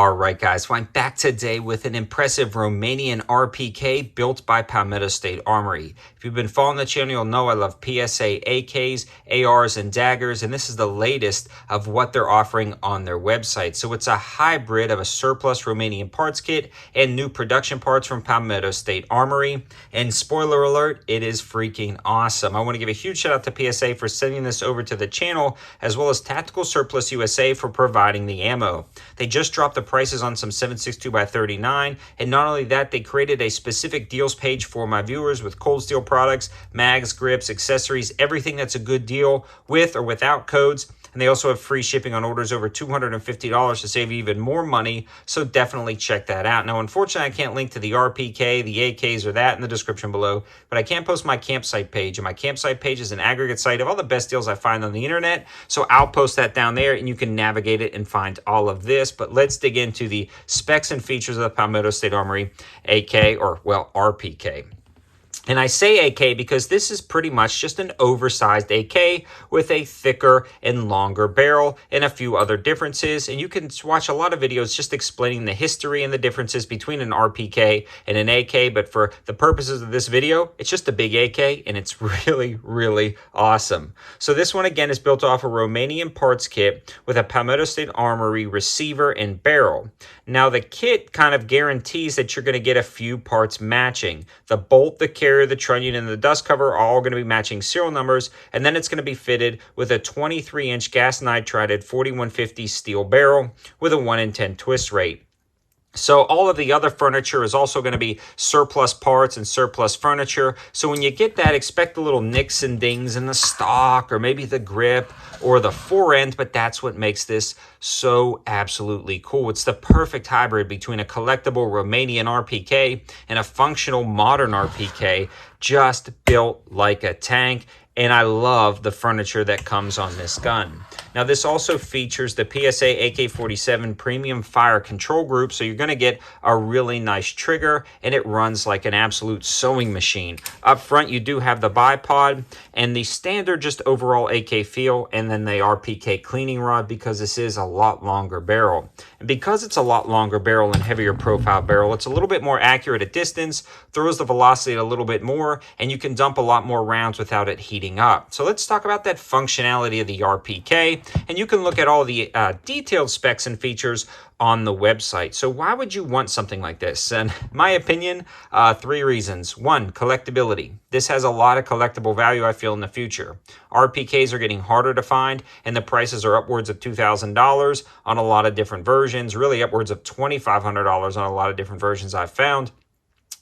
All right, guys, well, I'm back today with an impressive Romanian RPK built by Palmetto State Armory. If you've been following the channel, you'll know I love PSA AKs, ARs, and daggers, and this is the latest of what they're offering on their website. So it's a hybrid of a surplus Romanian parts kit and new production parts from Palmetto State Armory. And spoiler alert, it is freaking awesome. I want to give a huge shout out to PSA for sending this over to the channel, as well as Tactical Surplus USA for providing the ammo. They just dropped the prices on some 7.62x39, and not only that, they created a specific deals page for my viewers with cold steel products, mags, grips, accessories, everything that's a good deal with or without codes. And they also have free shipping on orders over $250 to save you even more money, so definitely check that out. Now, unfortunately, I can't link to the RPK, the AKs, or that in the description below, but I can post my campsite page, and my campsite page is an aggregate site of all the best deals I find on the internet, so I'll post that down there, and you can navigate it and find all of this. But let's dig into the specs and features of the Palmetto State Armory AK, or, well, RPK. And I say AK because this is pretty much just an oversized AK with a thicker and longer barrel and a few other differences. And you can watch a lot of videos just explaining the history and the differences between an RPK and an AK. But for the purposes of this video, it's just a big AK, and it's really, really awesome. So this one, again, is built off a Romanian parts kit with a Palmetto State Armory receiver and barrel. Now, the kit kind of guarantees that you're going to get a few parts matching. The bolt, the carrier, the trunnion, and the dust cover are all going to be matching serial numbers, and then it's going to be fitted with a 23-inch gas nitrided 4150 steel barrel with a 1 in 10 twist rate. So all of the other furniture is also going to be surplus parts and surplus furniture. So when you get that, expect the little nicks and dings in the stock, or maybe the grip or the fore end, but that's what makes this so absolutely cool. It's the perfect hybrid between a collectible Romanian RPK and a functional modern RPK, just built like a tank. And I love the furniture that comes on this gun. Now, this also features the PSAK-47 Premium Fire Control Group, so you're going to get a really nice trigger, and it runs like an absolute sewing machine. Up front, you do have the bipod and the standard just overall AK feel, and then the RPK cleaning rod, because this is a lot longer barrel. And because it's a lot longer barrel and heavier profile barrel, it's a little bit more accurate at distance, throws the velocity a little bit more, and you can dump a lot more rounds without it heating up. So let's talk about that functionality of the RPK, and you can look at all the detailed specs and features on the website. So why would you want something like this? And my opinion, 3 reasons. 1, collectibility. This has a lot of collectible value, I feel, in the future. RPKs are getting harder to find, and the prices are upwards of $2,000 on a lot of different versions, really upwards of $2,500 on a lot of different versions I've found.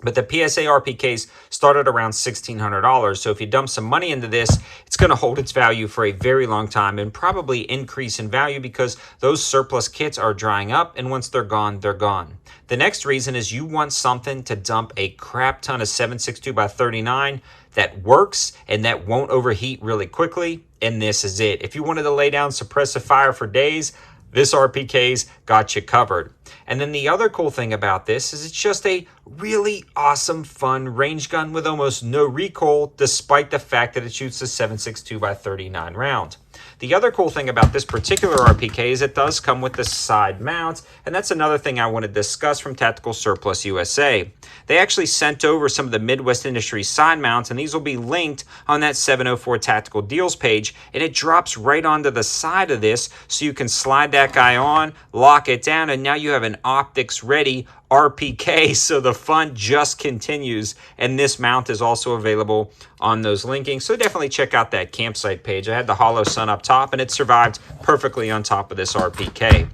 But the PSA RPKs started around $1,600. So if you dump some money into this, it's going to hold its value for a very long time and probably increase in value, because those surplus kits are drying up, and once they're gone, they're gone. The next reason is you want something to dump a crap ton of 7.62x39 that works and that won't overheat really quickly, and this is it. If you wanted to lay down suppressive fire for days, this RPK's got you covered. And then the other cool thing about this is it's just a really awesome, fun range gun with almost no recoil, despite the fact that it shoots a 7.62x39 round. The other cool thing about this particular RPK is it does come with the side mounts, and that's another thing I want to discuss from Tactical Surplus USA. They actually sent over some of the Midwest Industries side mounts, and these will be linked on that 704 Tactical Deals page, and it drops right onto the side of this, so you can slide that guy on, lock it down, and now you have an optics ready RPK, so the fun just continues. And this mount is also available on those linkings, so definitely check out that campsite page. I had the hollow sun up top, and it survived perfectly on top of this RPK.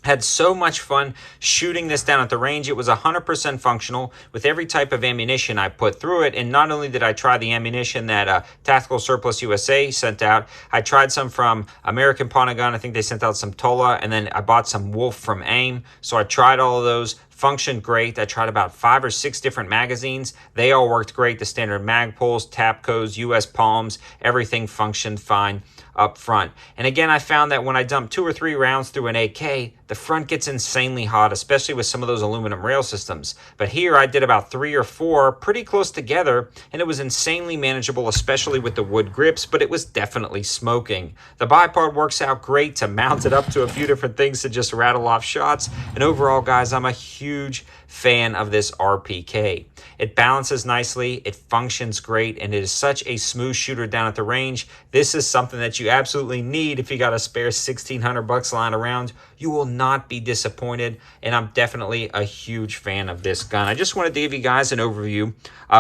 Had so much fun shooting this down at the range. It was 100% functional with every type of ammunition I put through it. And not only did I try the ammunition that Tactical Surplus USA sent out, I tried some from American Pawn & Gun. I think they sent out some Tola, and then I bought some Wolf from AIM. So I tried all of those. functioned great. I tried about 5 or 6 different magazines. They all worked great. The standard Magpuls, Tapcos, US Palms, everything functioned fine up front. And again, I found that when I dump 2 or 3 rounds through an AK, the front gets insanely hot, especially with some of those aluminum rail systems. But here I did about 3 or 4 pretty close together, and it was insanely manageable, especially with the wood grips, but it was definitely smoking. The bipod works out great to mount it up to a few different things to just rattle off shots. And overall, guys, I'm a huge fan of this RPK. It balances nicely, it functions great, and it is such a smooth shooter down at the range. This is something that you absolutely need if you got a spare $1,600 lying around. You will not be disappointed, and I'm definitely a huge fan of this gun. I just wanted to give you guys an overview.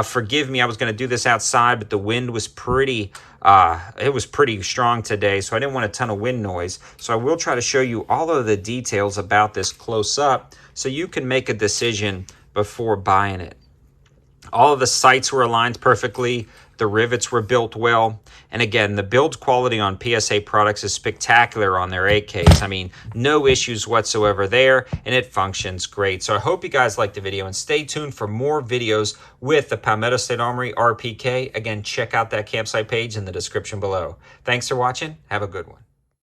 Forgive me, I was going to do this outside, but the wind was pretty strong today, so I didn't want a ton of wind noise. So I will try to show you all of the details about this close up so you can make a decision before buying it. All of the sights were aligned perfectly. The rivets were built well. And again, the build quality on PSA products is spectacular on their AKs. I mean, no issues whatsoever there, and it functions great. So I hope you guys liked the video, and stay tuned for more videos with the Palmetto State Armory RPK. Again, check out that campsite page in the description below. Thanks for watching. Have a good one.